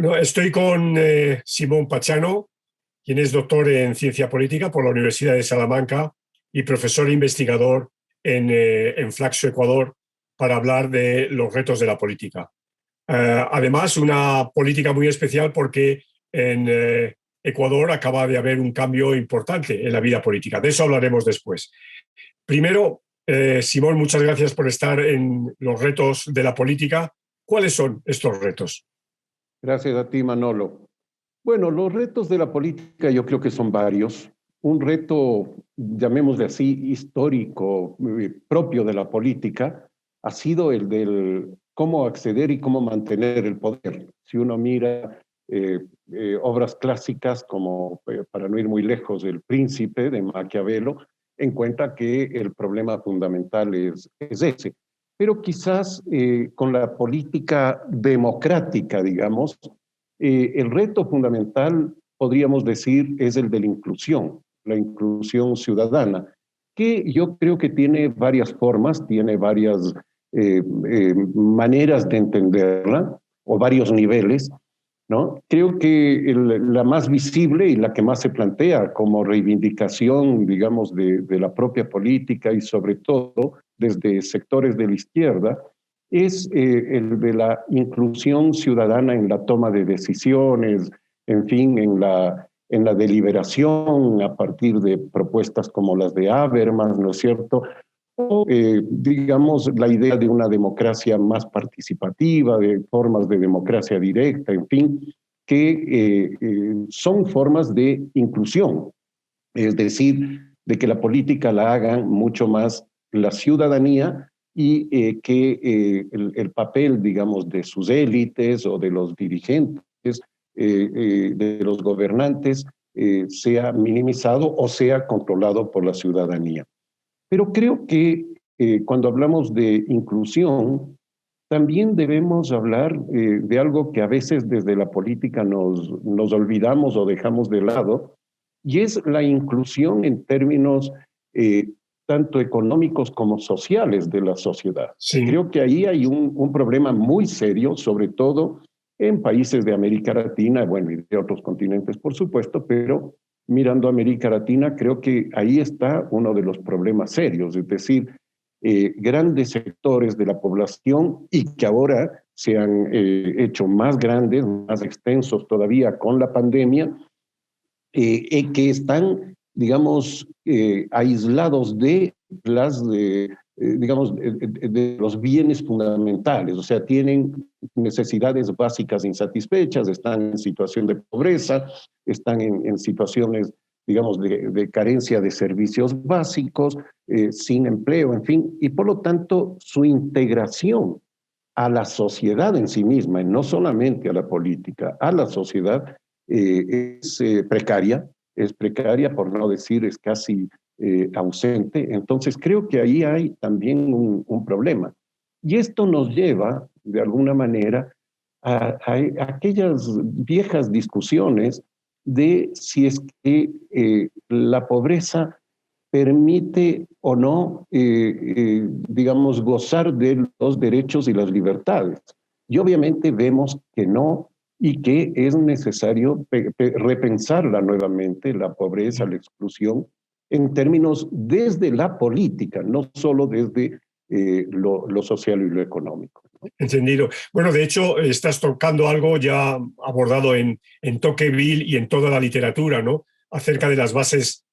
Bueno, estoy con Simón Pachano, quien es doctor en ciencia política por la Universidad de Salamanca y profesor e investigador en Flaxo, Ecuador, para hablar de los retos de la política. Además, una política muy especial porque en Ecuador acaba de haber un cambio importante en la vida política. De eso hablaremos después. Primero, Simón, muchas gracias por estar en los retos de la política. ¿Cuáles son estos retos? Gracias a ti, Manolo. Bueno, los retos de la política yo creo que son varios. Un reto, llamémosle así, histórico, propio de la política, ha sido el del cómo acceder y cómo mantener el poder. Si uno mira obras clásicas como, para no ir muy lejos, El Príncipe de Maquiavelo, encuentra que el problema fundamental es ese. Pero quizás con la política democrática, digamos, el reto fundamental, podríamos decir, es el de la inclusión ciudadana, que yo creo que tiene varias formas, tiene varias maneras de entenderla, o varios niveles, ¿no? Creo que la más visible y la que más se plantea como reivindicación, digamos, de la propia política y sobre todo desde sectores de la izquierda, es el de la inclusión ciudadana en la toma de decisiones, en fin, en la deliberación a partir de propuestas como las de Habermas, ¿no es cierto? O, digamos, la idea de una democracia más participativa, de formas de democracia directa, en fin, que son formas de inclusión, es decir, de que la política la hagan mucho más la ciudadanía y que el papel, digamos, de sus élites o de los dirigentes, de los gobernantes, sea minimizado o sea controlado por la ciudadanía. Pero creo que cuando hablamos de inclusión, también debemos hablar de algo que a veces desde la política nos olvidamos o dejamos de lado, y es la inclusión en términos tanto económicos como sociales de la sociedad. Sí. Creo que ahí hay un problema muy serio, sobre todo en países de América Latina, bueno, y de otros continentes, por supuesto, pero mirando a América Latina, creo que ahí está uno de los problemas serios, es decir, grandes sectores de la población y que ahora se han hecho más grandes, más extensos todavía con la pandemia, que están, digamos, aislados de digamos, de los bienes fundamentales, o sea, tienen necesidades básicas insatisfechas, están en situación de pobreza, están en situaciones, digamos, de carencia de servicios básicos, sin empleo, en fin, y por lo tanto su integración a la sociedad en sí misma, y no solamente a la política, a la sociedad, es precaria, por no decir es casi ausente. Entonces creo que ahí hay también un problema. Y esto nos lleva, de alguna manera, a aquellas viejas discusiones de si es que la pobreza permite o no, digamos, gozar de los derechos y las libertades. Y obviamente vemos que no y que es necesario repensarla nuevamente, la pobreza, la exclusión, en términos desde la política, no solo desde lo social y lo económico. Entendido. Bueno, de hecho, estás tocando algo ya abordado en Tocqueville y en toda la literatura, ¿no? Acerca de las bases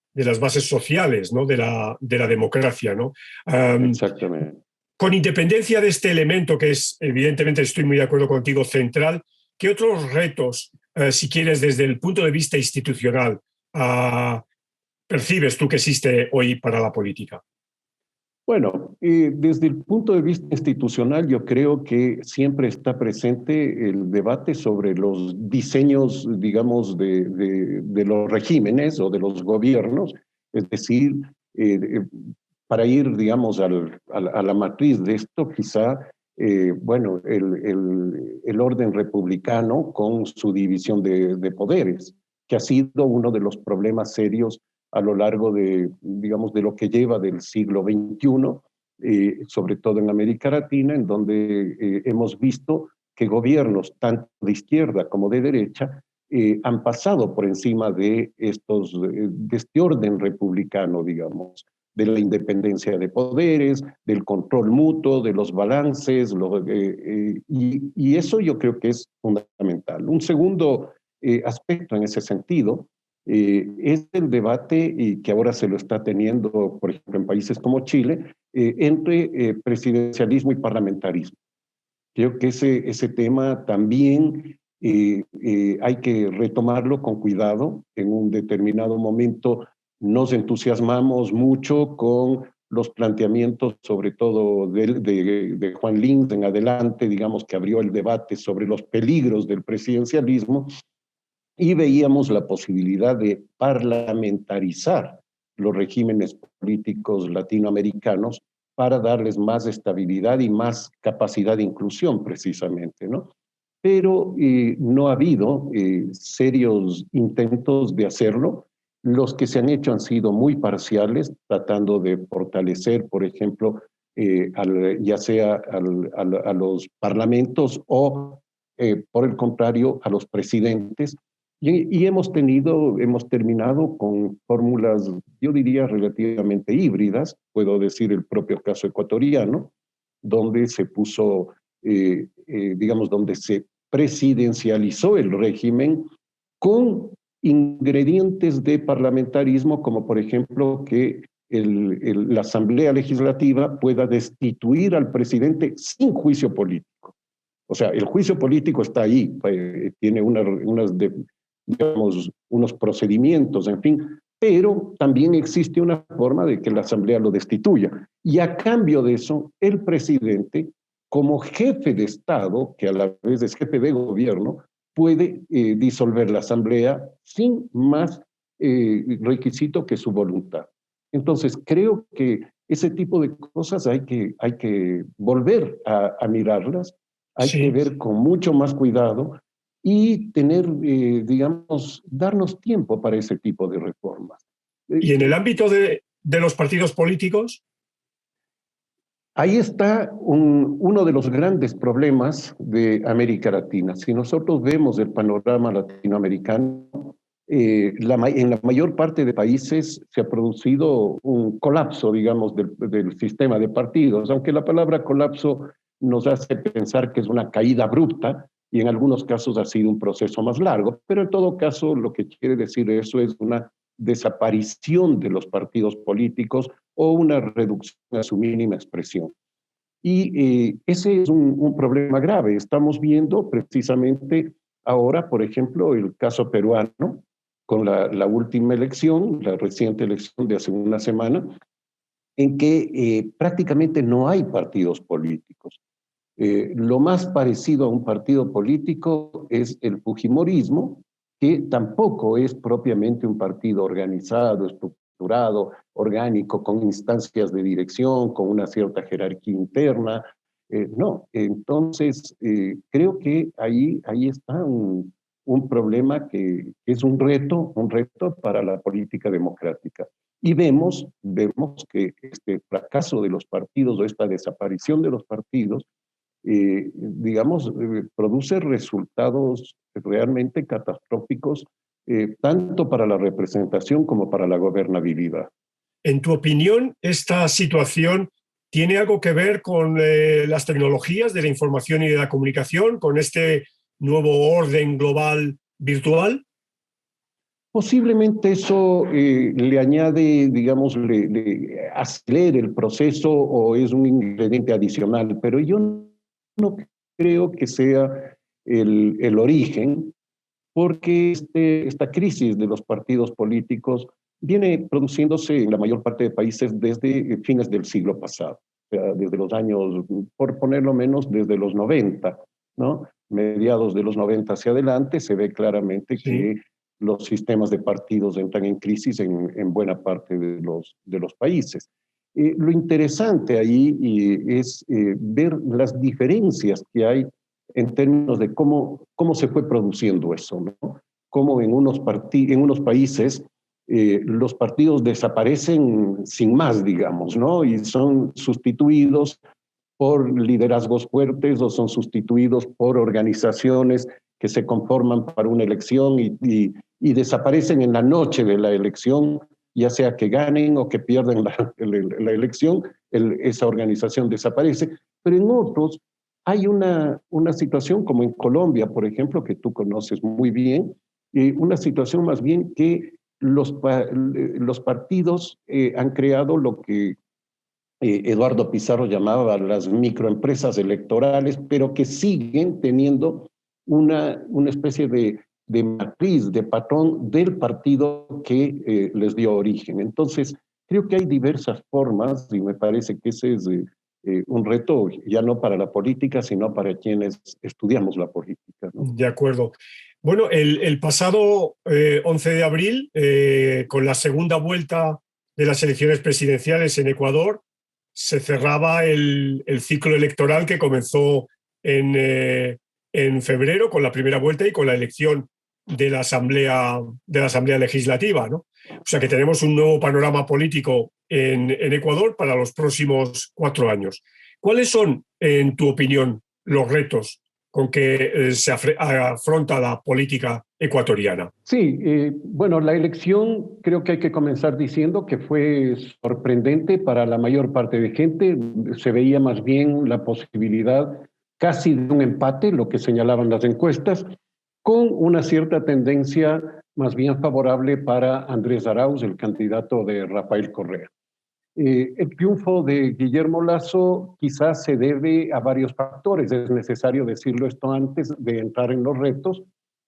sociales, ¿no? De la democracia, ¿no? Exactamente. Con independencia de este elemento, que es, evidentemente, estoy muy de acuerdo contigo, central, ¿qué otros retos, si quieres, desde el punto de vista institucional, percibes tú que existe hoy para la política? Bueno, desde el punto de vista institucional, yo creo que siempre está presente el debate sobre los diseños, digamos, de los regímenes o de los gobiernos, es decir, para ir, digamos, a la matriz de esto, quizá, bueno, el orden republicano con su división de poderes, que ha sido uno de los problemas serios a lo largo de, digamos, de lo que lleva del siglo XXI, sobre todo en América Latina, en donde hemos visto que gobiernos tanto de izquierda como de derecha han pasado por encima de este orden republicano, digamos, de la independencia de poderes, del control mutuo, de los balances, y eso yo creo que es fundamental. Un segundo aspecto en ese sentido es el debate y que ahora se lo está teniendo, por ejemplo, en países como Chile, entre presidencialismo y parlamentarismo. Creo que ese tema también hay que retomarlo con cuidado. En un determinado momento nos entusiasmamos mucho con los planteamientos, sobre todo de Juan Lins en adelante, digamos que abrió el debate sobre los peligros del presidencialismo, y veíamos la posibilidad de parlamentarizar los regímenes políticos latinoamericanos para darles más estabilidad y más capacidad de inclusión, precisamente, ¿no? Pero no ha habido serios intentos de hacerlo. Los que se han hecho han sido muy parciales, tratando de fortalecer, por ejemplo, ya sea a los parlamentos o, por el contrario, a los presidentes. Y hemos terminado con fórmulas, yo diría, relativamente híbridas, puedo decir el propio caso ecuatoriano, donde se puso, digamos, donde se presidencializó el régimen con ingredientes de parlamentarismo, como por ejemplo que la Asamblea Legislativa pueda destituir al presidente sin juicio político. O sea, el juicio político está ahí, tiene digamos, unos procedimientos, en fin, pero también existe una forma de que la Asamblea lo destituya. Y a cambio de eso, el presidente, como jefe de Estado, que a la vez es jefe de gobierno, puede disolver la Asamblea sin más requisito que su voluntad. Entonces, creo que ese tipo de cosas hay que volver a mirarlas, hay que Sí. ver con mucho más cuidado y tener, digamos, darnos tiempo para ese tipo de reformas. Y en el ámbito de los partidos políticos, Ahí está uno de los grandes problemas de América Latina. Si nosotros vemos el panorama latinoamericano, en la mayor parte de países se ha producido un colapso, digamos, del sistema de partidos, aunque la palabra colapso nos hace pensar que es una caída abrupta y en algunos casos ha sido un proceso más largo, pero en todo caso lo que quiere decir eso es una desaparición de los partidos políticos o una reducción a su mínima expresión. Y ese es un problema grave. Estamos viendo precisamente ahora, por ejemplo, el caso peruano, con la última elección, la reciente elección de hace una semana, en que prácticamente no hay partidos políticos. Lo más parecido a un partido político es el fujimorismo, que tampoco es propiamente un partido organizado, estructurado, orgánico, con instancias de dirección, con una cierta jerarquía interna. No, entonces creo que ahí está un problema que es un reto para la política democrática. Y vemos que este fracaso de los partidos o esta desaparición de los partidos digamos, produce resultados realmente catastróficos, tanto para la representación como para la gobernabilidad. en tu opinión, esta situación tiene algo que ver con las tecnologías de la información y de la comunicación, con este nuevo orden global virtual. Posiblemente eso le añade, digamos, le acelera el proceso o es un ingrediente adicional, pero yo no creo que sea el origen, porque esta crisis de los partidos políticos viene produciéndose en la mayor parte de países desde fines del siglo pasado, o sea, desde los años, por ponerlo menos, desde los 90, ¿no? Mediados de los 90 hacia adelante se ve claramente Sí. que los sistemas de partidos entran en crisis en buena parte de los países. Lo interesante ahí es ver las diferencias que hay en términos de cómo se fue produciendo eso, ¿no? Cómo en unos países los partidos desaparecen sin más, digamos, ¿no? Y son sustituidos por liderazgos fuertes o son sustituidos por organizaciones que se conforman para una elección y desaparecen en la noche de la elección, ya sea que ganen o que pierdan la elección, esa organización desaparece. Pero en otros hay una situación como en Colombia, por ejemplo, que tú conoces muy bien, una situación más bien que los partidos han creado lo que Eduardo Pizarro llamaba las microempresas electorales, pero que siguen teniendo una especie de matriz, de patrón del partido que les dio origen. Entonces, creo que hay diversas formas y me parece que ese es un reto ya no para la política, sino para quienes estudiamos la política, ¿no? De acuerdo. Bueno, el pasado 11 de abril, con la segunda vuelta de las elecciones presidenciales en Ecuador, se cerraba el ciclo electoral que comenzó en febrero con la primera vuelta y con la elección de la Asamblea Legislativa, ¿no? O sea que tenemos un nuevo panorama político en Ecuador para los próximos 4 años. ¿Cuáles son, en tu opinión, los retos con que se afronta la política ecuatoriana? Sí, bueno, la elección creo que hay que comenzar diciendo que fue sorprendente para la mayor parte de gente. Se veía más bien la posibilidad casi de un empate, lo que señalaban las encuestas, con una cierta tendencia más bien favorable para Andrés Arauz, el candidato de Rafael Correa. El triunfo de Guillermo Lasso quizás se debe a varios factores. Es necesario decirlo esto antes de entrar en los retos,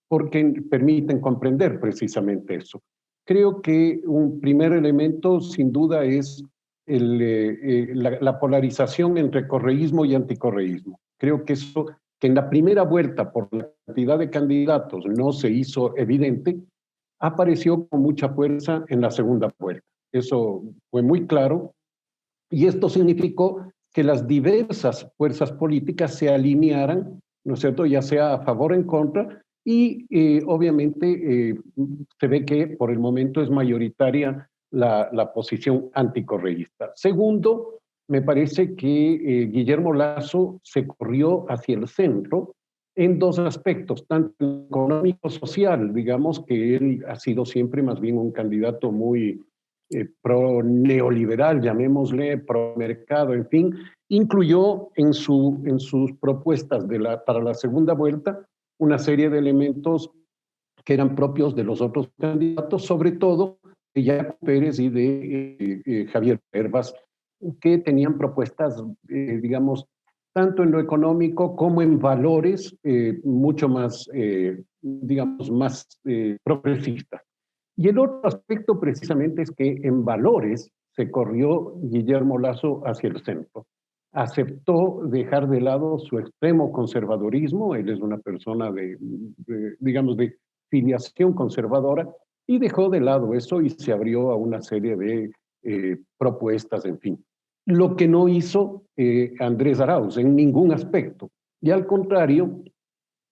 porque permiten comprender precisamente eso. Creo que un primer elemento, sin duda, es la polarización entre correísmo y anticorreísmo. Creo que eso, que en la primera vuelta, por la cantidad de candidatos, no se hizo evidente, apareció con mucha fuerza en la segunda vuelta. Eso fue muy claro, y esto significó que las diversas fuerzas políticas se alinearan, ¿no es cierto?, ya sea a favor o en contra, y obviamente se ve que por el momento es mayoritaria la posición anticorreísta. Segundo, me parece que Guillermo Lasso se corrió hacia el centro en dos aspectos, tanto económico-social, digamos que él ha sido siempre más bien un candidato muy pro-neoliberal, llamémosle, pro-mercado, en fin, incluyó en sus propuestas para la segunda vuelta una serie de elementos que eran propios de los otros candidatos, sobre todo de Jaco Pérez y de Javier Hervas, que tenían propuestas, digamos, tanto en lo económico como en valores mucho más, digamos, más progresistas. Y el otro aspecto precisamente es que en valores se corrió Guillermo Lasso hacia el centro. Aceptó dejar de lado su extremo conservadurismo, él es una persona digamos, de filiación conservadora, y dejó de lado eso y se abrió a una serie de propuestas, en fin. Lo que no hizo Andrés Arauz en ningún aspecto, y al contrario,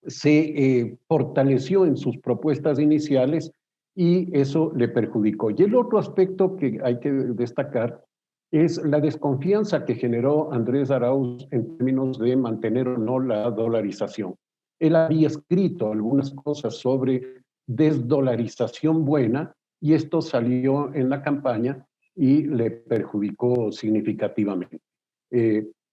se fortaleció en sus propuestas iniciales y eso le perjudicó. Y el otro aspecto que hay que destacar es la desconfianza que generó Andrés Arauz en términos de mantener o no la dolarización. Él había escrito algunas cosas sobre desdolarización buena y esto salió en la campaña y le perjudicó significativamente.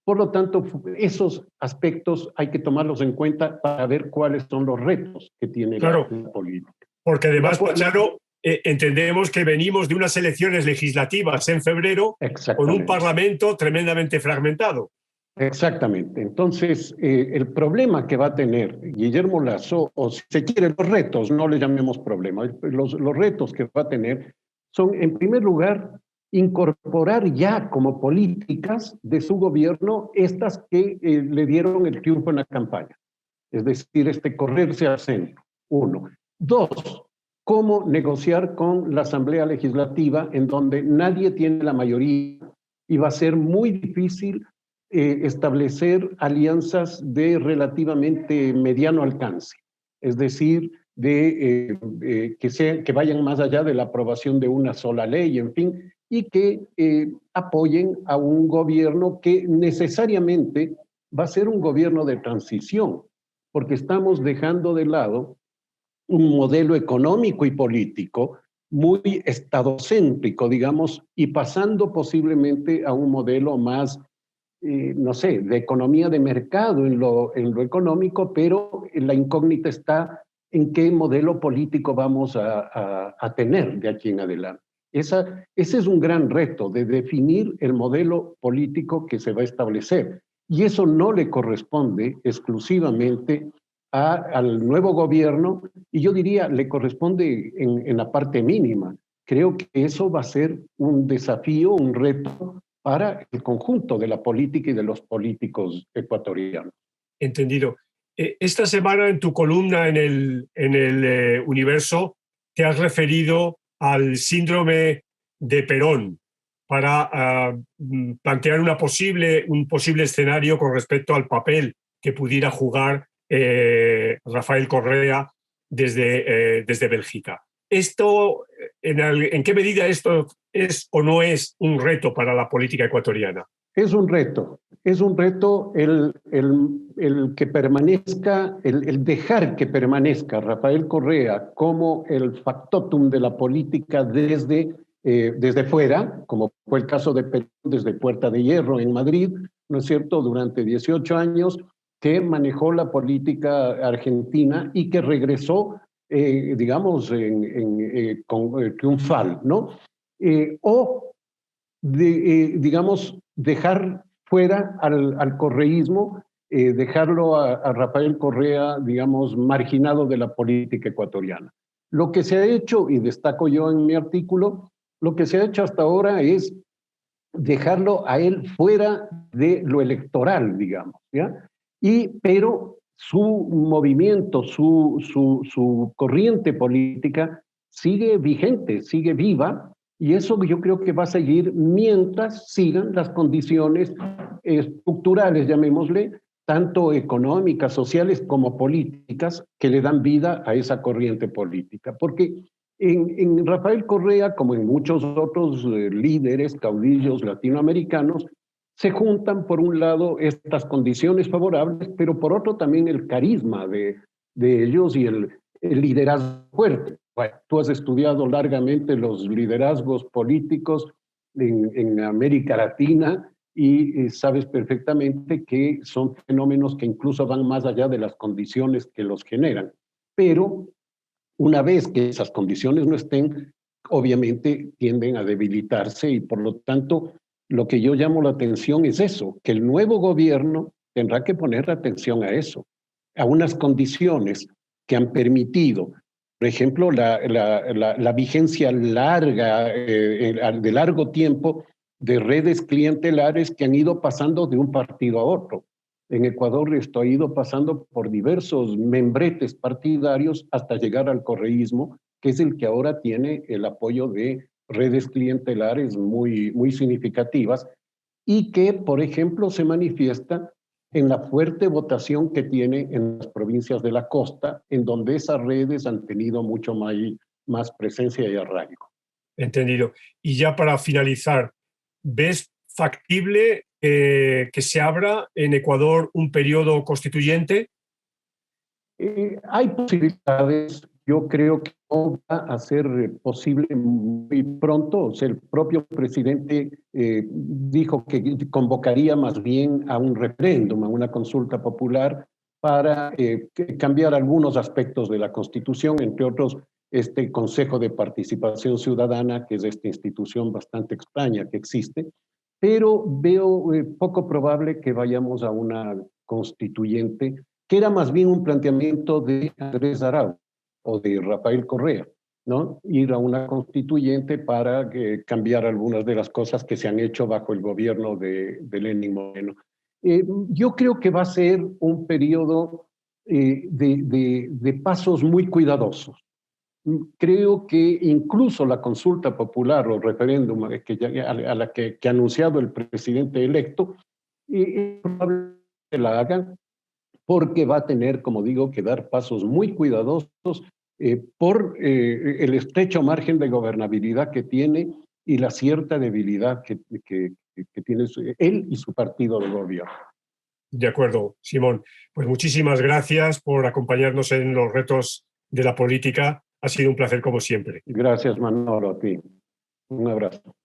Por lo tanto, esos aspectos hay que tomarlos en cuenta para ver cuáles son los retos que tiene Claro, la política. porque además, Pachano, entendemos que venimos de unas elecciones legislativas en febrero con un parlamento tremendamente fragmentado. Exactamente. Entonces, el problema que va a tener Guillermo Lasso, o si se quiere, los retos, no le llamemos problema, los retos que va a tener son, en primer lugar, incorporar ya como políticas de su gobierno estas que le dieron el triunfo en la campaña. Es decir, correrse al centro, uno. Dos, cómo negociar con la Asamblea Legislativa en donde nadie tiene la mayoría y va a ser muy difícil establecer alianzas de relativamente mediano alcance, es decir, que vayan más allá de la aprobación de una sola ley, en fin, y que apoyen a un gobierno que necesariamente va a ser un gobierno de transición, porque estamos dejando de lado un modelo económico y político muy estadocéntrico, digamos, y pasando posiblemente a un modelo más, no sé, de economía de mercado en lo económico, pero la incógnita está en qué modelo político vamos a tener de aquí en adelante. Ese es un gran reto de definir el modelo político que se va a establecer. Y eso no le corresponde exclusivamente al nuevo gobierno, y yo diría, le corresponde en la parte mínima. Creo que eso va a ser un desafío, un reto para el conjunto de la política y de los políticos ecuatorianos. Entendido. Esta semana en tu columna en el Universo te has referido al síndrome de Perón para plantear un posible escenario con respecto al papel que pudiera jugar Rafael Correa desde Bélgica. ¿En qué medida esto es o no es un reto para la política ecuatoriana? Es un reto el que permanezca, el dejar que permanezca Rafael Correa como el factotum de la política desde fuera, como fue el caso de Perú desde Puerta de Hierro en Madrid, ¿no es cierto?, durante 18 años, que manejó la política argentina y que regresó, digamos, triunfal, ¿no? O digamos, dejar fuera al correísmo, dejarlo a Rafael Correa, digamos, marginado de la política ecuatoriana. Lo que se ha hecho, y destaco yo en mi artículo, lo que se ha hecho hasta ahora es dejarlo a él fuera de lo electoral, digamos, ¿ya? Pero su movimiento, su corriente política sigue vigente, sigue viva, y eso yo creo que va a seguir mientras sigan las condiciones estructurales, llamémosle, tanto económicas, sociales como políticas, que le dan vida a esa corriente política. Porque en Rafael Correa, como en muchos otros líderes, caudillos latinoamericanos, se juntan por un lado estas condiciones favorables, pero por otro también el carisma de ellos y el liderazgo fuerte. Bueno, tú has estudiado largamente los liderazgos políticos en América Latina y sabes perfectamente que son fenómenos que incluso van más allá de las condiciones que los generan. Pero una vez que esas condiciones no estén, obviamente tienden a debilitarse y por lo tanto lo que yo llamo la atención es eso, que el nuevo gobierno tendrá que poner atención a eso, a unas condiciones que han permitido, por ejemplo, la vigencia larga, de largo tiempo, de redes clientelares que han ido pasando de un partido a otro. En Ecuador esto ha ido pasando por diversos membretes partidarios hasta llegar al correísmo, que es el que ahora tiene el apoyo de redes clientelares muy significativas y que, por ejemplo, se manifiesta en la fuerte votación que tiene en las provincias de la costa, en donde esas redes han tenido mucho más presencia y arraigo. Entendido. Y ya para finalizar, ¿ves factible que se abra en Ecuador un periodo constituyente? Hay posibilidades, yo creo que no va a ser posible muy pronto. O sea, el propio presidente dijo que convocaría más bien a un referéndum, a una consulta popular para cambiar algunos aspectos de la Constitución, entre otros este Consejo de Participación Ciudadana, que es esta institución bastante extraña que existe, pero veo poco probable que vayamos a una constituyente, que era más bien un planteamiento de Andrés Arauz o de Rafael Correa, ¿no? Ir a una constituyente para cambiar algunas de las cosas que se han hecho bajo el gobierno de Lenín Moreno. Yo creo que va a ser un periodo de pasos muy cuidadosos. Creo que incluso la consulta popular o referéndum a la que ha anunciado el presidente electo, probablemente la hagan porque va a tener, como digo, que dar pasos muy cuidadosos por el estrecho margen de gobernabilidad que tiene y la cierta debilidad que tiene él y su partido de gobierno. De acuerdo, Simón. Pues muchísimas gracias por acompañarnos en los retos de la política. Ha sido un placer como siempre. Gracias, Manolo, a ti. Un abrazo.